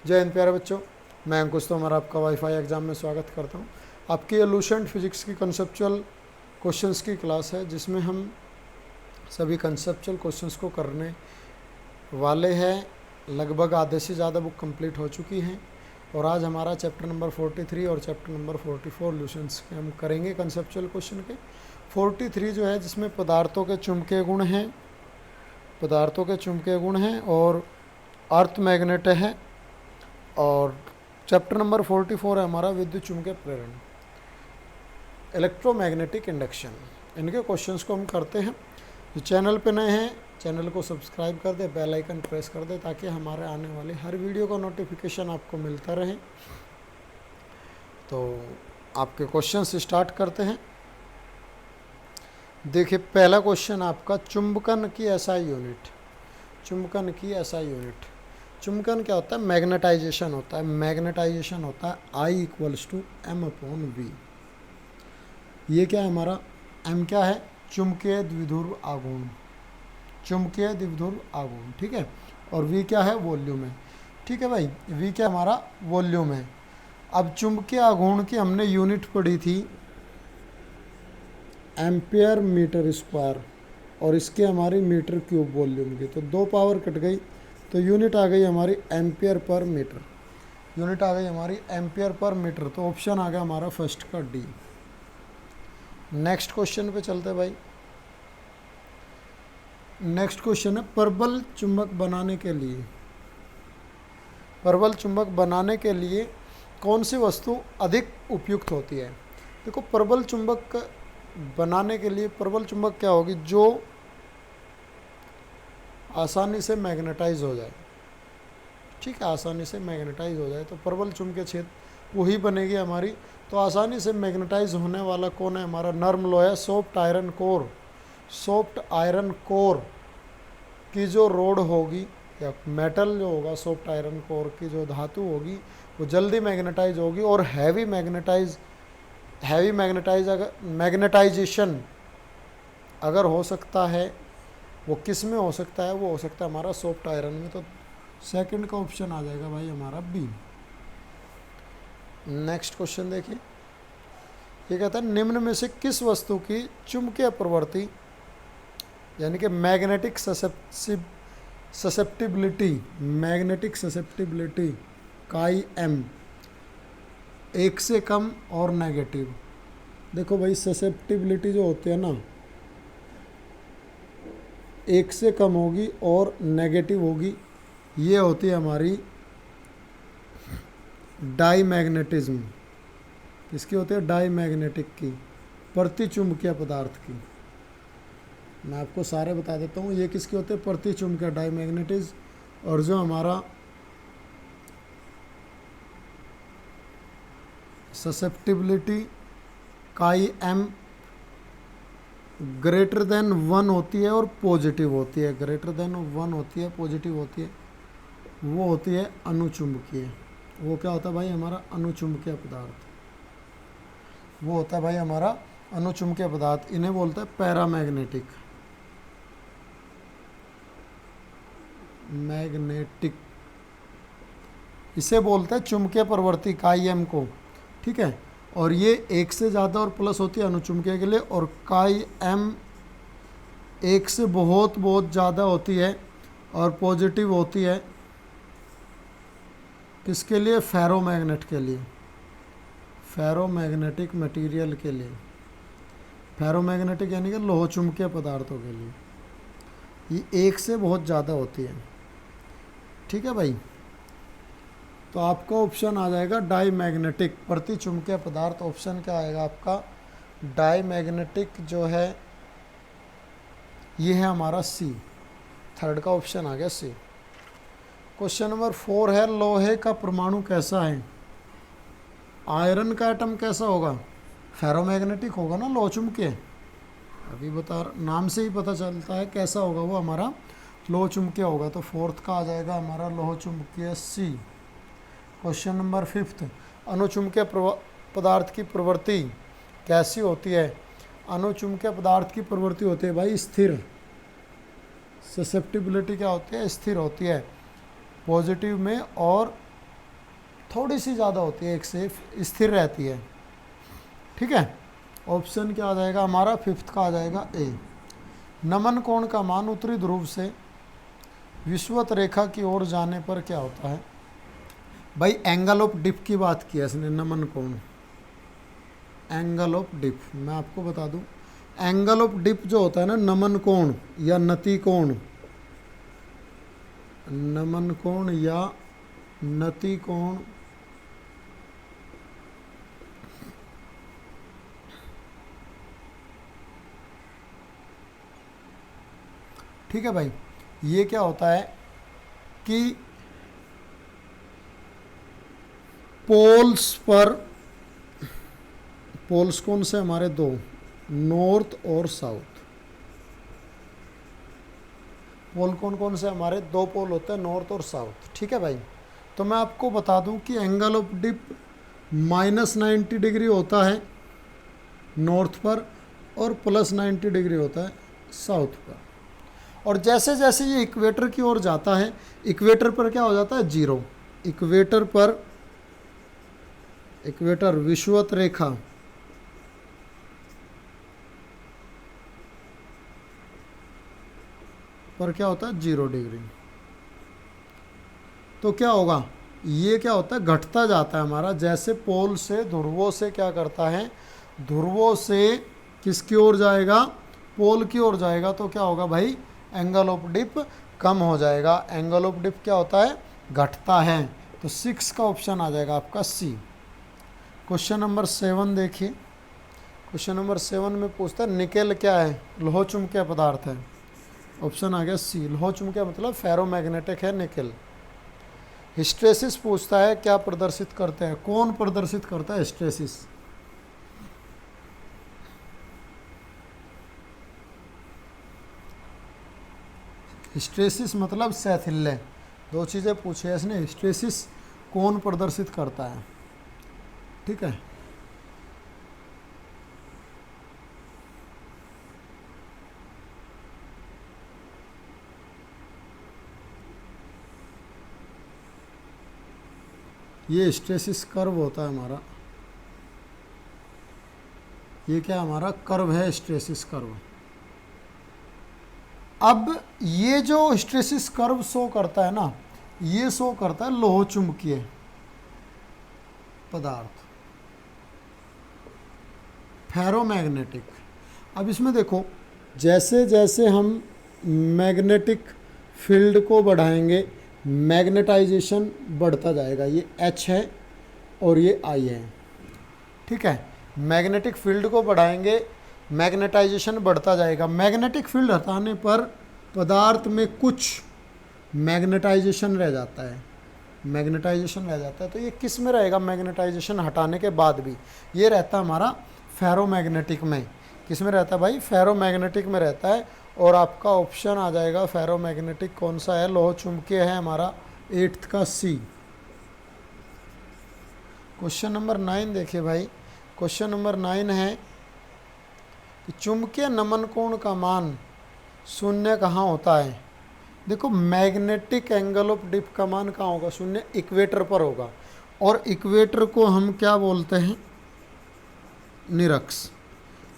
जय हिंद प्यारे बच्चों, मैं अंकुश तोमर आपका वाईफाई एग्ज़ाम में स्वागत करता हूं। आपकी ये लूसेंट फिजिक्स की कंसेप्चुअल क्वेश्चंस की क्लास है, जिसमें हम सभी कंसेप्चुअल क्वेश्चंस को करने वाले हैं। लगभग आधे से ज़्यादा बुक कंप्लीट हो चुकी हैं और आज हमारा चैप्टर नंबर 43 और चैप्टर नंबर 44 लूसेंट्स के हम करेंगे कंसेप्चुअल क्वेश्चन के। 43 जो है जिसमें पदार्थों के चुंबकीय गुण हैं और अर्थ मैग्नेट है, और चैप्टर नंबर 44 है हमारा विद्युत चुंबकीय प्रेरण, इलेक्ट्रोमैग्नेटिक इंडक्शन। इनके क्वेश्चंस को हम करते हैं। जो चैनल पे नए हैं, चैनल को सब्सक्राइब कर दे, बेल आइकन प्रेस कर दे, ताकि हमारे आने वाली हर वीडियो का नोटिफिकेशन आपको मिलता रहे। तो आपके क्वेश्चंस स्टार्ट करते हैं। देखिए, पहला क्वेश्चन आपका, चुंबकन की एसआई यूनिट। चुंबकन क्या होता है? मैग्नेटाइजेशन होता है। I = M/V। ये क्या है हमारा? M क्या है? चुंबकीय द्विध्रुव आघूर्ण, ठीक है। और V क्या है? वॉल्यूम है, ठीक है भाई। V क्या हमारा? वॉल्यूम है। अब चुंबकीय आघूर्ण की हमने यूनिट पढ़ी थी एम्पियर मीटर स्क्वायर, और इसके हमारी मीटर क्यूब वॉल्यूम की, तो 2 पावर कट गई, तो यूनिट आ गई हमारी एम्पियर पर मीटर। तो ऑप्शन आ गया हमारा फर्स्ट का डी। नेक्स्ट क्वेश्चन पे चलते हैं भाई। नेक्स्ट क्वेश्चन है, प्रबल चुंबक बनाने के लिए कौन सी वस्तु अधिक उपयुक्त होती है? देखो, प्रबल चुंबक बनाने के लिए प्रबल चुंबक क्या होगी? जो आसानी से मैग्नेटाइज हो जाए, ठीक है, आसानी से मैग्नेटाइज हो जाए, तो प्रबल चुंबकीय क्षेत्र वही बनेगी हमारी। तो आसानी से मैग्नेटाइज होने वाला कौन है? हमारा नर्म लोहा, सॉफ्ट आयरन कोर की जो रोड होगी या मेटल जो होगा, सॉफ्ट आयरन कोर की जो धातु होगी, वो जल्दी मैग्नेटाइज होगी। और मैग्नेटाइजेशन अगर हो सकता है, वो किस में हो सकता है? वो हो सकता है हमारा सॉफ्ट आयरन में। तो सेकंड का ऑप्शन आ जाएगा भाई हमारा बी। नेक्स्ट क्वेश्चन देखिए, ये कहता है, निम्न में से किस वस्तु की चुंबकीय प्रवृत्ति यानी कि मैग्नेटिक ससेप्टिबिलिटी काई एम 1 से कम और नेगेटिव। देखो भाई, ससेप्टिबिलिटी जो होती है ना, 1 से कम होगी और नेगेटिव होगी। ये होती है हमारी डाईमैग्नेटिज्म। किसकी होती है? डाईमैग्नेटिक की, प्रतिचुंबकीय पदार्थ की। मैं आपको सारे बता देता हूँ। ये किसकी होती है? प्रतिचुंबकीय, डाईमैग्नेटिज्म। और जो हमारा ससेप्टिबिलिटी काई एम ग्रेटर देन 1 होती है और पॉजिटिव होती है। पॉजिटिव होती है, वो होती है अनुचुंबकीय। वो क्या होता है भाई? हमारा अनुचुंबकीय पदार्थ। वो होता है भाई हमारा अनुचुंबकीय पदार्थ। इन्हें बोलते हैं पैरामैग्नेटिक। इसे बोलते हैं चुंबकीय प्रवृत्ति काई एम को, ठीक है। और ये 1 से ज़्यादा और प्लस होती है अनुचुंबकीय के लिए, और काई एम 1 से बहुत ज़्यादा होती है और पॉजिटिव होती है किसके लिए? फेरोमैग्नेट के लिए, फेरोमैग्नेटिक मटेरियल के लिए। फेरोमैग्नेटिक यानी कि लोह चुंबकीय पदार्थों के लिए ये 1 से बहुत ज़्यादा होती है, ठीक है भाई। तो आपका ऑप्शन आ जाएगा डाईमैग्नेटिक, प्रतिचुंबकीय पदार्थ। ऑप्शन क्या आएगा आपका? डाईमैग्नेटिक जो है ये है हमारा सी। थर्ड का ऑप्शन आ गया सी। क्वेश्चन नंबर 4 है, लोहे का परमाणु कैसा है? आयरन का एटम कैसा होगा? फेरोमैग्नेटिक होगा ना, लोह चुंबकीय। अभी नाम से ही पता चलता है कैसा होगा, वो हमारा लोह चुंबकीय होगा। तो फोर्थ का आ जाएगा हमारा लोह चुंबकीय सी। क्वेश्चन नंबर 5, अनुचुंबकीय पदार्थ की प्रवृत्ति कैसी होती है? अनुचुंबकीय पदार्थ की प्रवृत्ति होती है भाई स्थिर। ससेप्टिबिलिटी क्या होती है? स्थिर होती है, पॉजिटिव में और थोड़ी सी ज़्यादा होती है एक से, स्थिर रहती है। ठीक है, ऑप्शन क्या आ जाएगा हमारा, फिफ्थ का आ जाएगा ए। नमन कोण का मान उत्तरी ध्रुव से विषुवत रेखा की ओर जाने पर क्या होता है। भाई एंगल ऑफ डिप की बात की है इसने, नमन कोण, एंगल ऑफ डिप। मैं आपको बता दूं, एंगल ऑफ डिप जो होता है ना, नमन कोण या नति कोण, नमन कोण या नति कोण, ठीक है भाई, ये क्या होता है कि पोल्स पर, पोल्स कौन से हमारे दो, नॉर्थ और साउथ। पोल कौन कौन से हमारे, दो पोल होते हैं, नॉर्थ और साउथ। ठीक है भाई, तो मैं आपको बता दूं कि एंगल ऑफ डिप -90 डिग्री होता है नॉर्थ पर और +90 डिग्री होता है साउथ पर। और जैसे जैसे ये इक्वेटर की ओर जाता है, इक्वेटर पर क्या हो जाता है, जीरो। इक्वेटर पर, इक्वेटर विषुवत रेखा पर क्या होता है, 0 डिग्री। तो क्या होगा, ये क्या होता है, घटता जाता है हमारा, जैसे पोल से, ध्रुवों से क्या करता है, ध्रुवों से किसकी ओर जाएगा, पोल की ओर जाएगा, तो क्या होगा भाई, एंगल ऑफ डिप कम हो जाएगा। एंगल ऑफ डिप क्या होता है, घटता है। तो 6 का ऑप्शन आ जाएगा आपका सी। क्वेश्चन नंबर 7 देखिए। क्वेश्चन नंबर 7 में पूछता है निकेल क्या है, लोह चुंबकीय पदार्थ है। ऑप्शन आ गया सी, लोह चुंबकीय मतलब फेरोमैग्नेटिक है निकेल। हिस्ट्रेसिस पूछता है क्या प्रदर्शित करते हैं, कौन प्रदर्शित करता है हिस्ट्रेसिस। हिस्ट्रेसिस मतलब सैथिल्य। दो चीज़ें पूछी है इसने, हिस्ट्रेसिस कौन प्रदर्शित करता है। ठीक है, ये हिस्ट्रेसिस कर्व होता है हमारा, ये क्या हमारा कर्व है, हिस्ट्रेसिस कर्व। अब ये जो हिस्ट्रेसिस कर्व शो करता है ना, ये शो करता है लोह चुंबकीय पदार्थ, फेरोमैग्नेटिक। अब इसमें देखो, जैसे जैसे हम मैग्नेटिक फील्ड को बढ़ाएंगे, मैग्नेटाइजेशन बढ़ता जाएगा। ये H है और ये I है। ठीक है, मैग्नेटिक फील्ड को बढ़ाएंगे, मैग्नेटाइजेशन बढ़ता जाएगा। मैग्नेटिक फील्ड हटाने पर पदार्थ में कुछ मैग्नेटाइजेशन रह जाता है, मैग्नेटाइजेशन रह जाता है। तो ये किस में रहेगा, मैग्नेटाइजेशन हटाने के बाद भी ये रहता है हमारा फेरोमैग्नेटिक में। किस में रहता है भाई, फेरोमैग्नेटिक में रहता है। और आपका ऑप्शन आ जाएगा फेरोमैग्नेटिक कौन सा है, लोह चुंबकीय है हमारा 8th का सी। क्वेश्चन नंबर 9 देखिए भाई। क्वेश्चन नंबर 9 है कि चुंबकीय नमन कोण का मान 0 कहाँ होता है। देखो, मैग्नेटिक एंगल ऑफ डिप का मान कहाँ होगा, 0 इक्वेटर पर होगा। और इक्वेटर को हम क्या बोलते हैं, निरक्ष।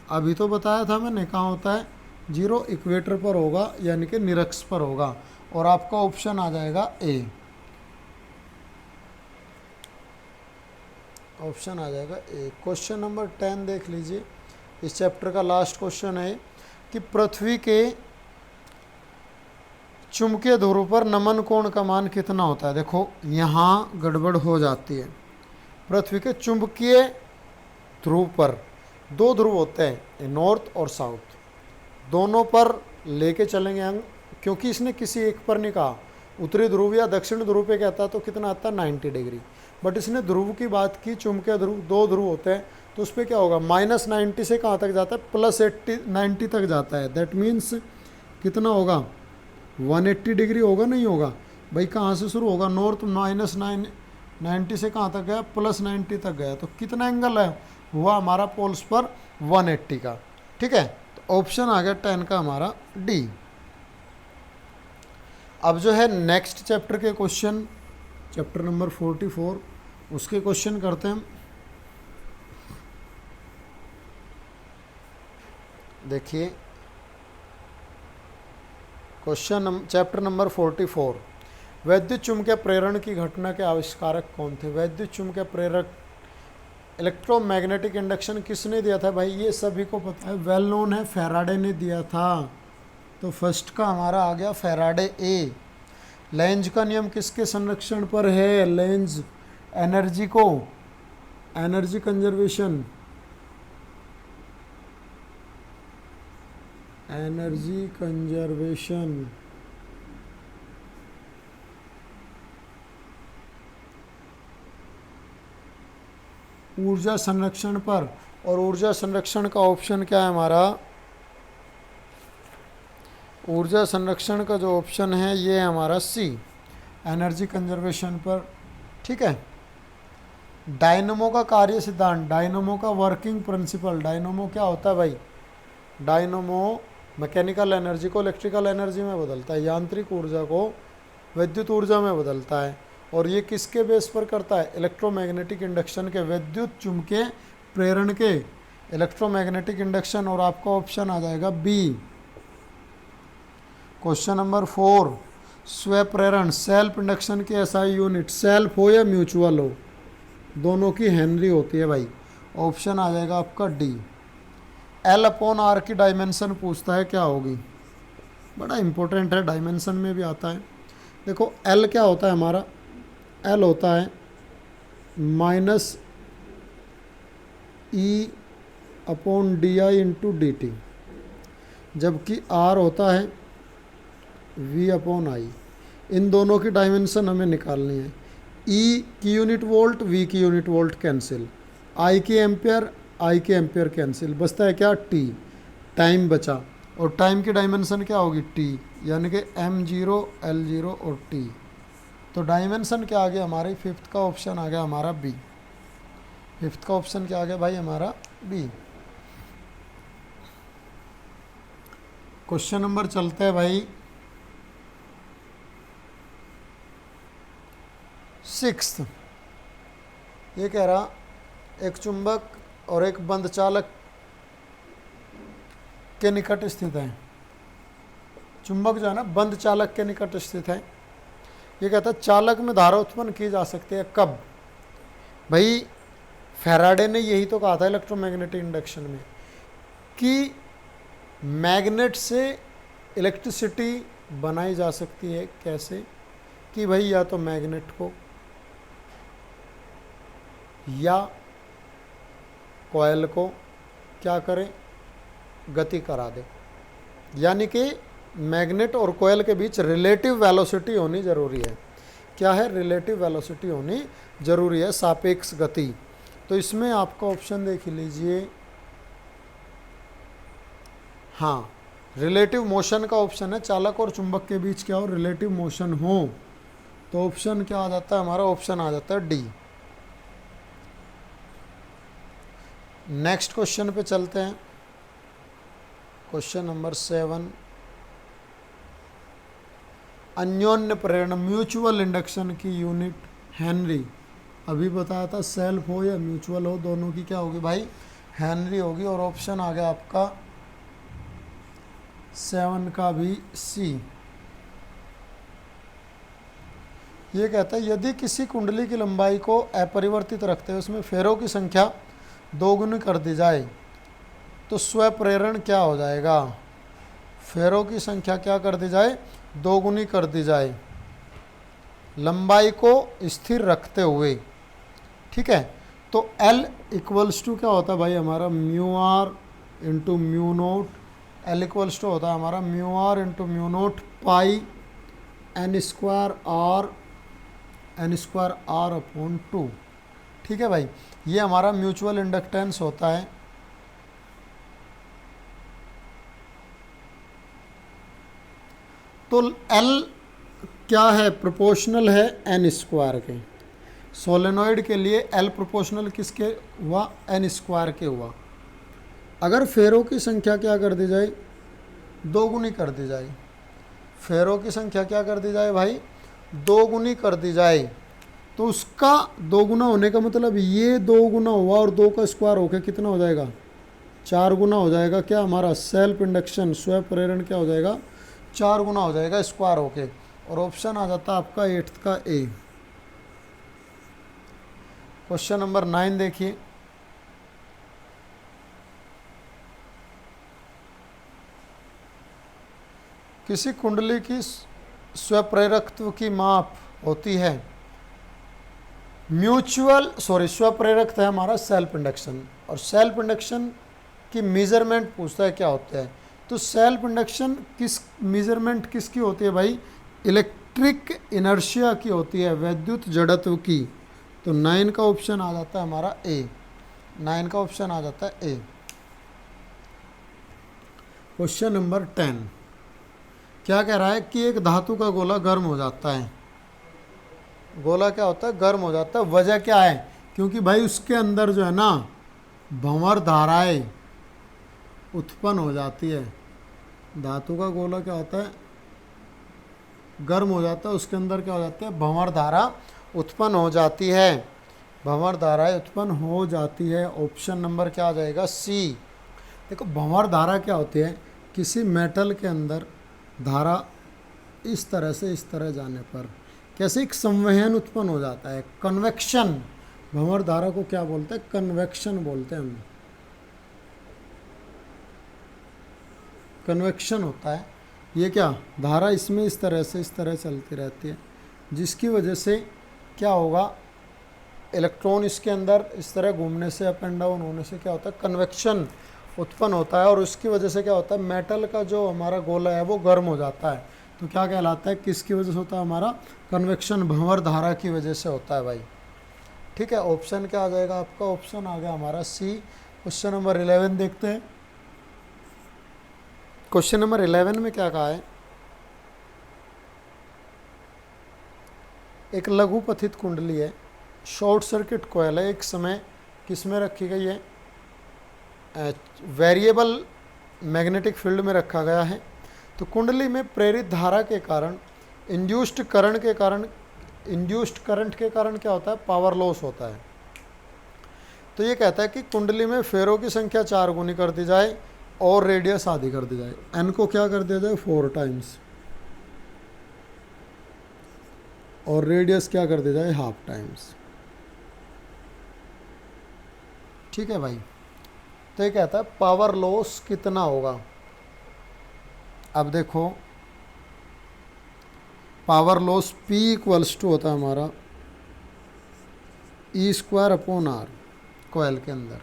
अभी तो बताया था मैंने कहाँ होता है, 0 इक्वेटर पर होगा, यानी कि निरक्ष पर होगा। और आपका ऑप्शन आ जाएगा ए, ऑप्शन आ जाएगा ए। क्वेश्चन नंबर 10 देख लीजिए। इस चैप्टर का लास्ट क्वेश्चन है कि पृथ्वी के चुंबकीय ध्रुव पर नमन कोण का मान कितना होता है। देखो, यहाँ गड़बड़ हो जाती है। पृथ्वी के चुंबकीय ध्रुव पर 2 ध्रुव होते हैं, नॉर्थ और साउथ। दोनों पर लेके चलेंगे अंग, क्योंकि इसने किसी एक पर नहीं कहा। उत्तरी ध्रुव या दक्षिण ध्रुव पे कहता है तो कितना आता है, 90 डिग्री। बट इसने ध्रुव की बात की, चुंबकीय ध्रुव 2 ध्रुव होते हैं, तो उस पर क्या होगा, -90 से कहाँ तक जाता है, +90 तक जाता है। दैट मीन्स कितना होगा, 180 डिग्री होगा, नहीं होगा भाई। कहाँ से शुरू होगा, नॉर्थ -90 से कहाँ तक गया, +90 तक गया। तो कितना एंगल है हुआ हमारा पोल्स पर, 180 का। ठीक है, तो ऑप्शन आ गया 10 का हमारा डी। अब जो है नेक्स्ट चैप्टर के क्वेश्चन, चैप्टर नंबर 44 उसके क्वेश्चन करते हैं। देखिए क्वेश्चन चैप्टर नंबर 44, वैद्युत चुम्बकीय प्रेरण की घटना के आविष्कारक कौन थे? वैद्युत चुम्बकीय प्रेरक इलेक्ट्रोमैग्नेटिक इंडक्शन किसने दिया था भाई? ये सभी को पता है, वेल नोन है, फैराडे ने दिया था। तो फर्स्ट का हमारा आ गया फैराडे ए। लेंज का नियम किसके संरक्षण पर है? लेंज एनर्जी को, एनर्जी कंजर्वेशन, एनर्जी कंजर्वेशन ऊर्जा संरक्षण पर। और ऊर्जा संरक्षण का ऑप्शन क्या है हमारा? ऊर्जा संरक्षण का जो ऑप्शन है ये है हमारा सी, एनर्जी कंजर्वेशन पर। ठीक है। डायनमो का कार्य सिद्धांत, डायनमो का वर्किंग प्रिंसिपल। डायनमो क्या होता है भाई? डायनमो मैकेनिकल एनर्जी को इलेक्ट्रिकल एनर्जी में बदलता है, यांत्रिक ऊर्जा को विद्युत ऊर्जा में बदलता है। और ये किसके बेस पर करता है? इलेक्ट्रोमैग्नेटिक इंडक्शन के, विद्युत चुम्बकीय प्रेरण के, इलेक्ट्रोमैग्नेटिक इंडक्शन। और आपका ऑप्शन आ जाएगा बी। क्वेश्चन नंबर 4, स्वप्रेरण सेल्फ इंडक्शन की एसआई यूनिट, सेल्फ हो या म्यूचुअल हो, दोनों की हेनरी होती है भाई। ऑप्शन आ जाएगा आपका डी। एल अपॉन आर की डायमेंशन पूछता है, क्या होगी? बड़ा इंपॉर्टेंट है, डायमेंशन में भी आता है। देखो एल क्या होता है हमारा? एल होता है minus E upon D I into D T, जबकि आर होता है वी अपॉन आई। इन दोनों की डायमेंशन हमें निकालनी है। ई की यूनिट वोल्ट, वी की यूनिट वोल्ट कैंसिल, आई की एम्पियर, आई के एम्पियर कैंसिल, बचता है क्या? टी, टाइम बचा। और टाइम की डायमेंशन क्या होगी? टी, यानी कि m0 l0 और t। तो डायमेंशन क्या आ गया हमारी? फिफ्थ का ऑप्शन आ गया हमारा बी। फिफ्थ का ऑप्शन क्या आ गया भाई हमारा? बी। क्वेश्चन नंबर चलते हैं भाई 6। ये कह रहा एक चुंबक और एक बंद चालक के निकट स्थित है। चुंबक जो है ना बंद चालक के निकट स्थित है। ये कहता है चालक में धारा उत्पन्न की जा सकती है कब? भाई फैराडे ने यही तो कहा था इलेक्ट्रोमैग्नेटिक इंडक्शन में कि मैग्नेट से इलेक्ट्रिसिटी बनाई जा सकती है। कैसे? कि भाई या तो मैग्नेट को या कॉइल को क्या करें? गति करा दे। यानी कि मैग्नेट और कॉइल के बीच रिलेटिव वेलोसिटी होनी ज़रूरी है। क्या है? रिलेटिव वेलोसिटी होनी ज़रूरी है, सापेक्ष गति। तो इसमें आपका ऑप्शन देख लीजिए, हाँ रिलेटिव मोशन का ऑप्शन है। चालक और चुंबक के बीच क्या हो? रिलेटिव मोशन हो। तो ऑप्शन क्या आ जाता है हमारा? ऑप्शन आ जाता है डी। नेक्स्ट क्वेश्चन पे चलते हैं। क्वेश्चन नंबर 7, अन्योन्य प्रेरण म्यूचुअल इंडक्शन की यूनिट हेनरी। अभी बताया था सेल्फ हो या म्यूचुअल हो, दोनों की क्या होगी भाई? हेनरी होगी। और ऑप्शन आ गया आपका 7 का भी सी। ये कहता है यदि किसी कुंडली की लंबाई को अपरिवर्तित रखते हुए उसमें फेरों की संख्या 2 गुनी कर दी जाए तो स्वप्रेरण क्या हो जाएगा? फेरों की संख्या क्या कर दी जाए? 2 गुनी कर दी जाए, लंबाई को स्थिर रखते हुए। ठीक है। तो L इक्वल्स टू क्या होता है भाई हमारा? Mu R into mu naught. L equals to होता है हमारा mu R into mu naught pi n square R upon 2। ठीक है भाई, ये हमारा म्यूचुअल इंडक्टेंस होता है। तो L क्या है? प्रोपोर्शनल है n स्क्वायर के। सोलेनॉइड के लिए L प्रोपोर्शनल किसके हुआ? n स्क्वायर के हुआ। अगर फेरों की संख्या क्या कर दी जाए? 2 गुनी कर दी जाए। फेरों की संख्या क्या कर दी जाए भाई? 2 गुनी कर दी जाए। तो उसका 2 गुना होने का मतलब ये 2 गुना हुआ और 2 का स्क्वायर होकर कितना हो जाएगा, 4 गुना हो जाएगा। क्या हमारा सेल्फ इंडक्शन, स्वयं प्रेरण क्या हो जाएगा, 4 गुना हो जाएगा स्क्वायर होके। और ऑप्शन आ जाता है आपका 8th का ए। क्वेश्चन नंबर 9 देखिए। किसी कुंडली की स्वप्रेरकत्व की माप होती है स्वप्रेरकत्व है हमारा सेल्फ इंडक्शन, और सेल्फ इंडक्शन की मेजरमेंट पूछता है क्या होता है। तो सेल्फ इंडक्शन किस मेजरमेंट किसकी होती है भाई, इलेक्ट्रिक इनर्शिया की होती है, वैद्युत जड़त्व की। तो 9 का ऑप्शन आ जाता है हमारा ए, 9 का ऑप्शन आ जाता है ए। क्वेश्चन नंबर 10 क्या कह रहा है कि एक धातु का गोला गर्म हो जाता है। गोला क्या होता है, गर्म हो जाता है। वजह क्या है, क्योंकि भाई उसके अंदर जो है ना भंवर धाराएं उत्पन्न हो जाती है। धातु का गोला क्या होता है, गर्म हो जाता है, उसके अंदर क्या हो जाता है, भंवर धारा उत्पन्न हो जाती है, भंवर धाराएं उत्पन्न हो जाती है। ऑप्शन नंबर क्या आ जाएगा, सी। देखो भंवर धारा क्या होती है, किसी मेटल के अंदर धारा इस तरह से इस तरह जाने पर कैसे एक संवहन उत्पन्न हो जाता है, कन्वेक्शन। भंवर धारा को क्या बोलते हैं, कन्वेक्शन बोलते हैं हम, कन्वेक्शन होता है। ये क्या, धारा इसमें इस तरह से इस तरह चलती रहती है, जिसकी वजह से क्या होगा, इलेक्ट्रॉन इसके अंदर इस तरह घूमने से, अप एंड डाउन होने से क्या होता है, कन्वेक्शन उत्पन्न होता है। और उसकी वजह से क्या होता है, मेटल का जो हमारा गोला है वो गर्म हो जाता है। तो क्या कहलाता है, किसकी वजह से होता है, हमारा कन्वेक्शन, भंवर धारा की वजह से होता है भाई। ठीक है, ऑप्शन क्या आ जाएगा आपका, ऑप्शन आ गया हमारा सी। क्वेश्चन नंबर 11 देखते हैं। क्वेश्चन नंबर 11 में क्या कहा है, एक लघु पथित कुंडली है, शॉर्ट सर्किट कॉयल है, एक समय किस में रखी गई है, वेरिएबल मैग्नेटिक फील्ड में रखा गया है। तो कुंडली में प्रेरित धारा के कारण, इंड्यूस्ड करंट के कारण क्या होता है, पावर लॉस होता है। तो ये कहता है कि कुंडली में फेरों की संख्या 4 गुनी कर दी जाए और रेडियस आधी कर दी जाए। एन को क्या कर दिया जाए, 4 टाइम्स, और रेडियस क्या कर दिया जाए, हाफ टाइम्स। ठीक है भाई। तो ये कहता है पावर लॉस कितना होगा। अब देखो power loss P equals to होता है हमारा E² अपॉन R। कोयल के अंदर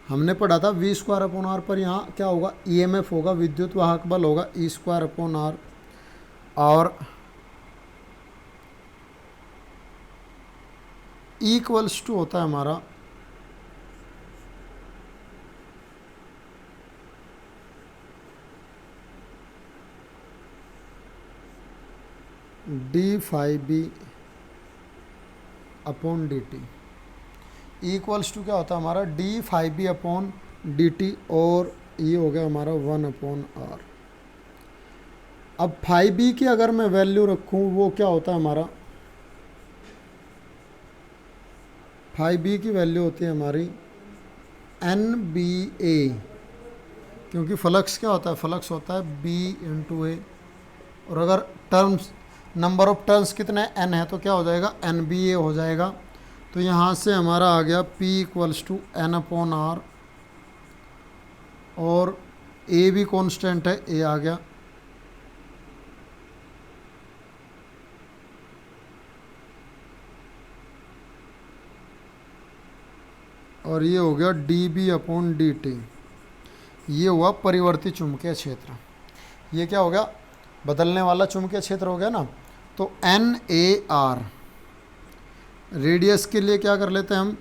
हमने पढ़ा था V² अपॉन R, पर यहाँ क्या होगा, EMF होगा, विद्युत वाहक बल होगा E² अपॉन R। और E इक्वल्स टू होता है हमारा d∅B upon dt। E equals to क्या होता है हमारा, d∅B अपॉन dt, और ये हो गया हमारा 1 अपॉन R। अब ∅B की अगर मैं वैल्यू रखूँ, वो क्या होता है हमारा, ∅B की वैल्यू होती है हमारी NBA, क्योंकि फ्लक्स क्या होता है, फ्लक्स होता है B × A। और अगर टर्म्स, नंबर ऑफ टर्न्स कितने n है, तो क्या हो जाएगा, NBA हो जाएगा। तो यहाँ से हमारा आ गया P equals to N upon R, और A भी कांस्टेंट है, A आ गया। और ये हो गया dB अपॉन dt। ये हुआ परिवर्ती चुंबकीय क्षेत्र। ये क्या हो गया, बदलने वाला चुंबकीय क्षेत्र हो गया ना। तो NAR, रेडियस के लिए क्या कर लेते हैं हम,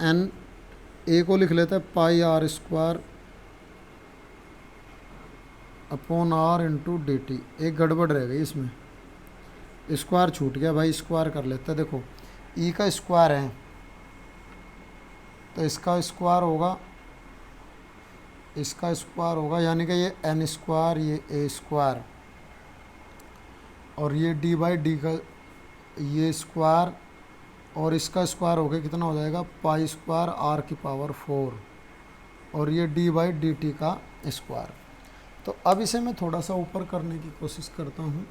NA को लिख लेते हैं πr² upon R into dt। एक गड़बड़ रह गई इसमें, स्क्वायर छूट गया भाई, स्क्वायर कर लेते हैं। देखो E का स्क्वायर है, तो इसका स्क्वायर होगा, इसका स्क्वायर होगा, यानी कि ये n², ये A², और ये d/d का ये स्क्वायर, और इसका स्क्वायर हो गया कितना हो जाएगा पाई स्क्वायर आर की पावर 4 और ये डी बाई डी टी का स्क्वायर। तो अब इसे मैं थोड़ा सा ऊपर करने की कोशिश करता हूँ।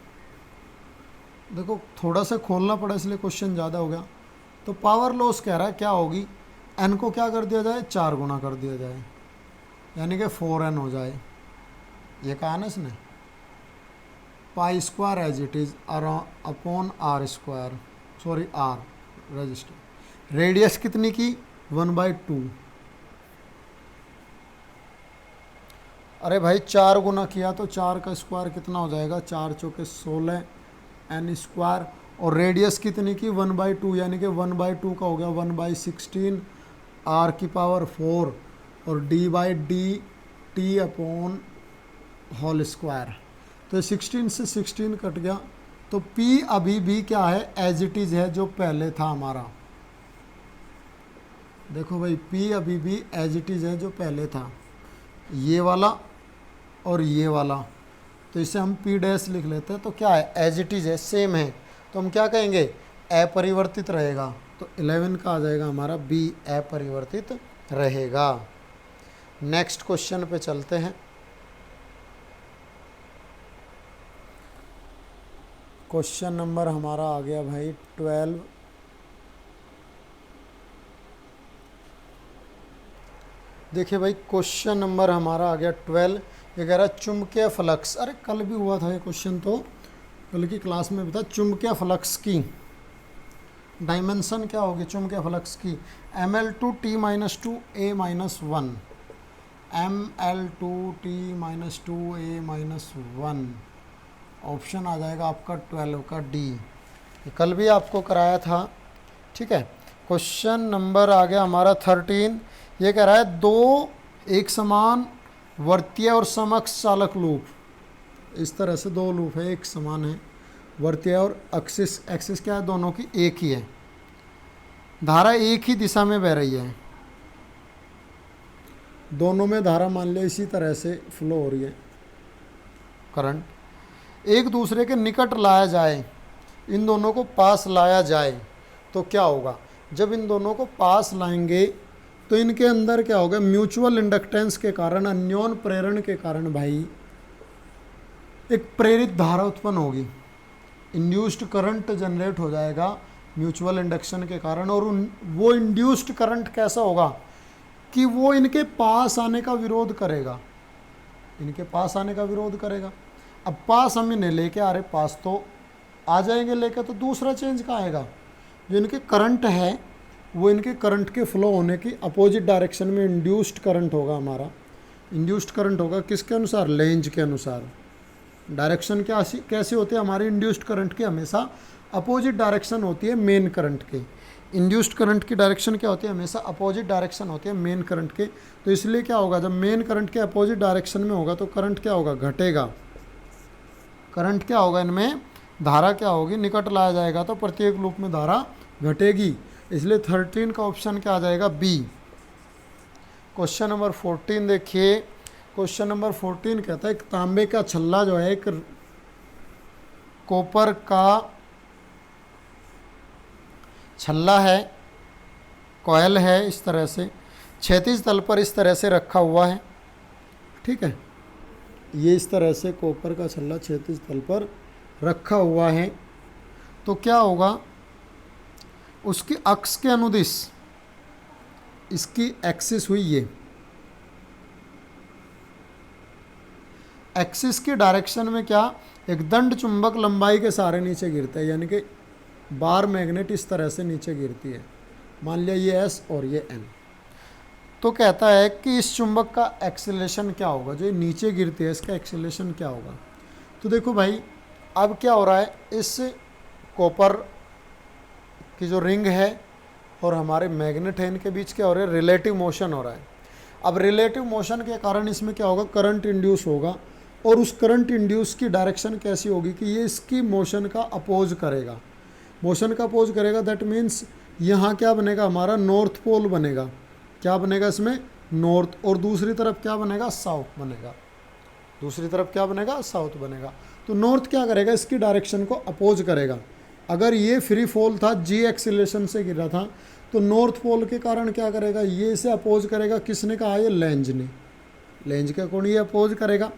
देखो थोड़ा सा खोलना पड़ा इसलिए क्वेश्चन ज़्यादा हो गया। तो पावर लॉस कह रहा है क्या होगी, एन को क्या कर दिया जाए 4 गुना कर दिया जाए, यानी कि 4n हो जाए। ये कहा ना इसने pi square as it is upon R square, sorry R resistor. Radius कितनी की 1/2। अरे भाई 4 गुना किया तो 4 का स्क्वायर कितना हो जाएगा 4 चौके 16 एन स्क्वायर, और रेडियस कितनी की 1/2 यानी कि 1/2 का हो गया 1/16 आर की पावर 4 और D by D T upon whole square. तो 16 से 16 कट गया, तो P अभी भी क्या है एज इट इज़ है जो पहले था हमारा। देखो भाई P अभी भी एज इट इज़ है जो पहले था, ये वाला और ये वाला। तो इसे हम P डैश लिख लेते हैं। तो क्या है एज इट इज़ है, सेम है, तो हम क्या कहेंगे अपरिवर्तित रहेगा। तो 11 का आ जाएगा हमारा B अपरिवर्तित रहेगा। नेक्स्ट क्वेश्चन पे चलते हैं। क्वेश्चन नंबर हमारा आ गया भाई 12। देखिए भाई क्वेश्चन नंबर हमारा आ गया 12। ये कह रहा है चुंबकीय फ्लक्स, अरे कल भी हुआ था ये क्वेश्चन, तो कल की क्लास में बता चुंबकीय फ्लक्स की डायमेंशन क्या होगी चुंबकीय फ्लक्स की, ml2t - 2a-1, ml2t - 2a-1। Option आ जाएगा आपका 12 का डी। कल भी आपको कराया था, ठीक है। क्वेश्चन नंबर आ गया हमारा 13। ये कह रहा है दो एक समान वर्तीय और समकक्ष चालक लूप, इस तरह से दो लूप है एक समान है, वर्तीय और एक्सिस, एक्सिस क्या है दोनों की एक ही है, धारा एक ही दिशा में बह रही है, दोनों में धारा मान लिया इसी तरह से फ्लो हो रही है करंट, एक दूसरे के निकट लाया जाए, इन दोनों को पास लाया जाए तो क्या होगा। जब इन दोनों को पास लाएंगे तो इनके अंदर क्या होगा, म्यूचुअल इंडक्टेंस के कारण, अन्योन प्रेरण के कारण भाई एक प्रेरित धारा उत्पन्न होगी, इंड्यूस्ड करंट जनरेट हो जाएगा म्यूचुअल इंडक्शन के कारण। और वो इंड्यूस्ड करंट कैसा होगा कि वो इनके पास आने का विरोध करेगा, इनके पास आने का विरोध करेगा। अब पास हम इन्हें लेके आ रहे, पास तो आ जाएंगे लेके, तो दूसरा चेंज कहाँ आएगा, जो इनके करंट है वो इनके करंट के फ्लो होने की अपोजिट डायरेक्शन में इंड्यूस्ड करंट होगा हमारा। इंड्यूस्ड करंट होगा किसके अनुसार, लेंज के अनुसार। डायरेक्शन क्या कैसे होती है हमारी इंड्यूस्ड करंट की, हमेशा अपोजिट डायरेक्शन होती है मेन करंट के। इंड्यूस्ड करंट की डायरेक्शन क्या होती है, हमेशा अपोजिट डायरेक्शन होती है मेन करंट के। तो इसलिए क्या होगा, जब मेन करंट के अपोजिट डायरेक्शन में होगा तो करंट क्या होगा, घटेगा। करंट क्या होगा, इनमें धारा क्या होगी, निकट लाया जाएगा तो प्रत्येक लूप में धारा घटेगी। इसलिए 13 का ऑप्शन क्या आ जाएगा, बी। क्वेश्चन नंबर 14 देखिए। क्वेश्चन नंबर 14 कहता है एक तांबे का छल्ला जो है एक कॉपर का छल्ला है, कॉयल है, इस तरह से क्षैतिज तल पर इस तरह से रखा हुआ है, ठीक है। ये इस तरह से कॉपर का छल्ला क्षैतिज तल पर रखा हुआ है, तो क्या होगा, उसकी अक्ष के अनुदिश, इसकी एक्सिस हुई ये, एक्सिस की डायरेक्शन में क्या, एक दंड चुंबक लंबाई के सहारे नीचे गिरता है, यानी कि बार मैग्नेट इस तरह से नीचे गिरती है। मान लिया ये एस और ये एन। तो कहता है कि इस चुंबक का एक्सेलेरेशन क्या होगा, जो नीचे गिरती है इसका एक्सेलेरेशन क्या होगा। तो देखो भाई अब क्या हो रहा है, इस कॉपर की जो रिंग है और हमारे मैग्नेट है इनके बीच क्या हो रहा है, रिलेटिव मोशन हो रहा है। अब रिलेटिव मोशन के कारण इसमें क्या होगा, करंट इंड्यूस होगा, और उस करंट इंड्यूस की डायरेक्शन कैसी होगी कि ये इसकी मोशन का अपोज करेगा, मोशन का अपोज करेगा। दैट मीन्स यहाँ क्या बनेगा, हमारा नॉर्थ पोल बनेगा, क्या बनेगा इसमें, नॉर्थ, और दूसरी तरफ क्या बनेगा, साउथ बनेगा, दूसरी तरफ क्या बनेगा, साउथ बनेगा। तो नॉर्थ क्या करेगा, इसकी डायरेक्शन को अपोज करेगा, अगर ये फ्री फॉल था, जी एक्सीलरेशन से गिरा था, तो नॉर्थ पोल के कारण क्या करेगा, ये इसे अपोज करेगा। किसने कहा, ये लेंज ने, लेंज के अकॉर्डिंग ये अपोज करेगा।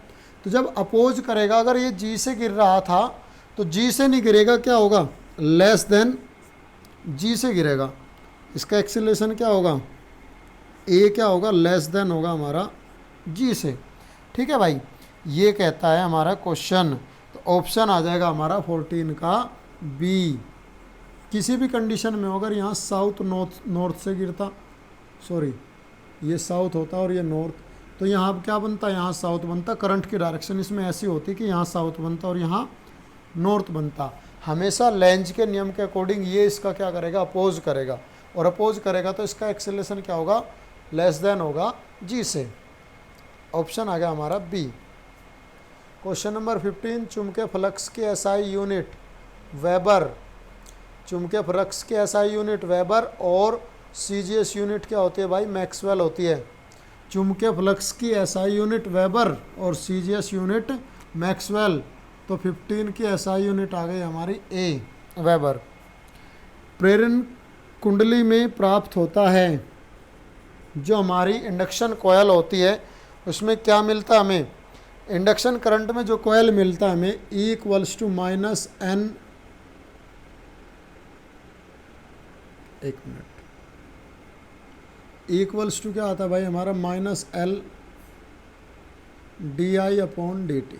तो जब अपोज करेगा, अगर ये जी से गिर रहा था तो जी से नहीं गिरेगा, क्या होगा, लेस देन जी से गिरेगा। इसका एक्सीलरेशन क्या होगा, ए क्या होगा, लेस देन होगा हमारा जी से। ठीक है भाई, ये कहता है हमारा क्वेश्चन। तो ऑप्शन आ जाएगा हमारा 14 का बी। किसी भी कंडीशन में अगर यहाँ साउथ नॉर्थ से गिरता, सॉरी ये साउथ होता और ये नॉर्थ, तो यहाँ अब क्या बनता, यहाँ साउथ बनता। करंट की डायरेक्शन इसमें ऐसी होती कि यहाँ साउथ बनता और यहाँ नॉर्थ बनता। हमेशा लेंज के नियम के अकॉर्डिंग ये इसका क्या करेगा, अपोज करेगा, और अपोज करेगा तो इसका एक्सेलरेशन क्या होगा, लेस देन होगा जी से। ऑप्शन आ गया हमारा बी। क्वेश्चन नंबर 15, चुंबकीय फ्लक्स की एसआई यूनिट वेबर। चुंबकीय फ्लक्स की एसआई यूनिट वेबर और सीजीएस यूनिट क्या होती है भाई, मैक्सवेल होती है। चुंबकीय फ्लक्स की एसआई यूनिट वेबर और सीजीएस यूनिट मैक्सवेल। तो 15 की एसआई यूनिट आ गई हमारी ए, वेबर। प्रेरण कुंडली में प्राप्त होता है, जो हमारी इंडक्शन कॉयल होती है उसमें क्या मिलता है हमें, इंडक्शन करंट में जो कॉयल मिलता है हमें, E equals to minus N, एक मिनट, E इक्वल्स टू क्या आता है भाई हमारा, minus L D I upon D T.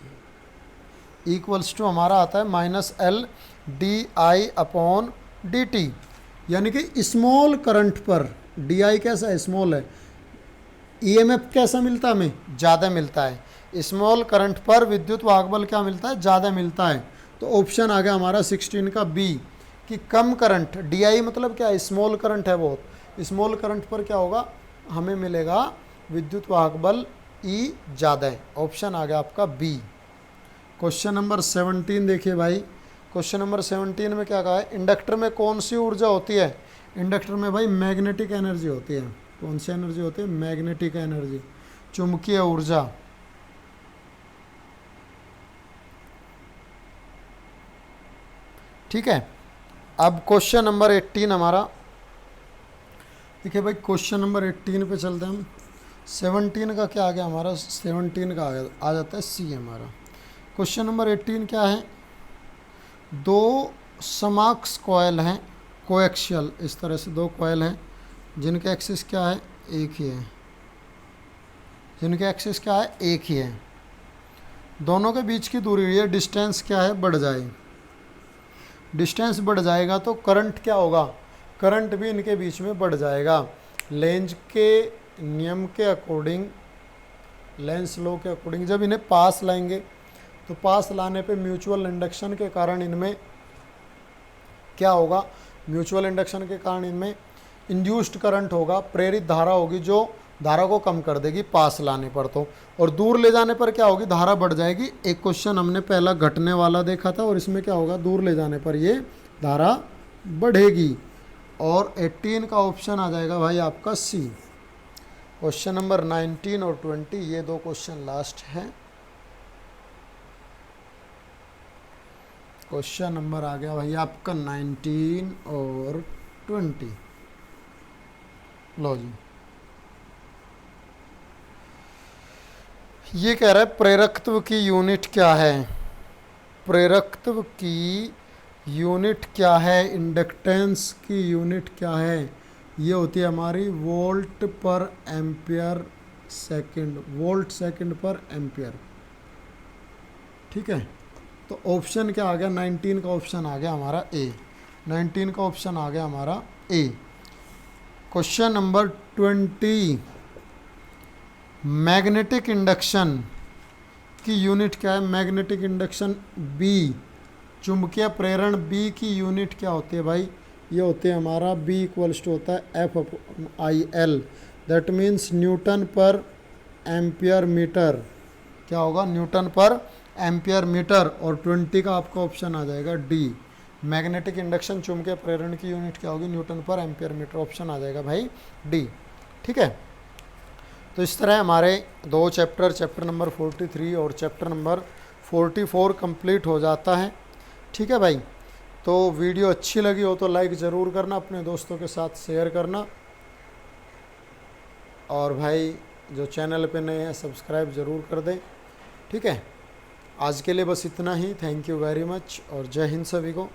Equals to हमारा आता है minus L D I upon D T. यानी कि स्मॉल करंट पर डी आई कैसा है, स्मॉल है, ईएमएफ कैसा मिलता है हमें, ज़्यादा मिलता है। स्मॉल करंट पर विद्युत वाहक बल क्या मिलता है, ज़्यादा मिलता है। तो ऑप्शन आ गया हमारा 16 का बी, कि कम करंट, डी आई मतलब क्या है, स्मॉल करंट है बहुत, स्मॉल करंट पर क्या होगा, हमें मिलेगा विद्युत वाहक बल ई ज़्यादा है। ऑप्शन आ गया आपका बी। क्वेश्चन नंबर 17 देखिए भाई। क्वेश्चन नंबर 17 में क्या कहा है, इंडक्टर में कौन सी ऊर्जा होती है। इंडक्टर में भाई मैग्नेटिक एनर्जी होती है। कौन सी एनर्जी होती है, मैग्नेटिक एनर्जी, चुंबकीय ऊर्जा। ठीक है, अब क्वेश्चन नंबर 18 हमारा, देखिए भाई क्वेश्चन नंबर 18 पे चलते हैं हम। 17 का क्या आ गया हमारा, 17 का आ जाता है सी हमारा। क्वेश्चन नंबर 18 क्या है, दो समाक्ष कॉयल हैं, कोएक्सियल, इस तरह से दो कॉयल हैं जिनके एक्सिस क्या है, एक ही है, जिनके एक्सिस क्या है, एक ही है। दोनों के बीच की दूरी, ये डिस्टेंस क्या है, बढ़ जाए, डिस्टेंस बढ़ जाएगा तो करंट क्या होगा, करंट भी इनके बीच में बढ़ जाएगा। लेंज के नियम के अकॉर्डिंग, लेंस लॉ के अकॉर्डिंग जब इन्हें पास लाएंगे तो पास लाने पे म्यूचुअल इंडक्शन के कारण इनमें क्या होगा, म्यूचुअल इंडक्शन के कारण इनमें इंड्यूस्ड करंट होगा, प्रेरित धारा होगी जो धारा को कम कर देगी पास लाने पर। तो और दूर ले जाने पर क्या होगी, धारा बढ़ जाएगी। एक क्वेश्चन हमने पहला घटने वाला देखा था और इसमें क्या होगा, दूर ले जाने पर ये धारा बढ़ेगी। और 18 का ऑप्शन आ जाएगा भाई आपका सी। क्वेश्चन नंबर 19 और 20, ये दो क्वेश्चन लास्ट हैं। क्वेश्चन नंबर आ गया भाई आपका 19 और 20। लो जी, ये कह रहा है प्रेरकत्व की यूनिट क्या है, प्रेरकत्व की यूनिट क्या है, इंडक्टेंस की यूनिट क्या है, ये होती है हमारी वोल्ट पर एम्पियर सेकंड, वोल्ट सेकंड पर एम्पियर। ठीक है, तो ऑप्शन क्या आ गया, 19 का ऑप्शन आ गया हमारा ए, 19 का ऑप्शन आ गया हमारा ए। क्वेश्चन नंबर 20, मैग्नेटिक इंडक्शन की यूनिट क्या है, मैग्नेटिक इंडक्शन बी, चुंबकीय प्रेरण बी की यूनिट क्या होती है भाई, ये होते हैं हमारा बी इक्वल्स टू होता है F I L, that means Newton पर एम्पियर मीटर। क्या होगा, न्यूटन पर एम्पियर मीटर। और 20 का आपका ऑप्शन आ जाएगा डी, मैग्नेटिक इंडक्शन चुंबकीय प्रेरण की यूनिट क्या होगी, न्यूटन पर एम्पियर मीटर। ऑप्शन आ जाएगा भाई डी। ठीक है, तो इस तरह हमारे दो चैप्टर, चैप्टर नंबर 43 और चैप्टर नंबर 44 कंप्लीट हो जाता है। ठीक है भाई, तो वीडियो अच्छी लगी हो तो लाइक ज़रूर करना, अपने दोस्तों के साथ शेयर करना, और भाई जो चैनल पे नए हैं सब्सक्राइब ज़रूर कर दें। ठीक है, आज के लिए बस इतना ही। थैंक यू वेरी मच और जय हिंद सभी को।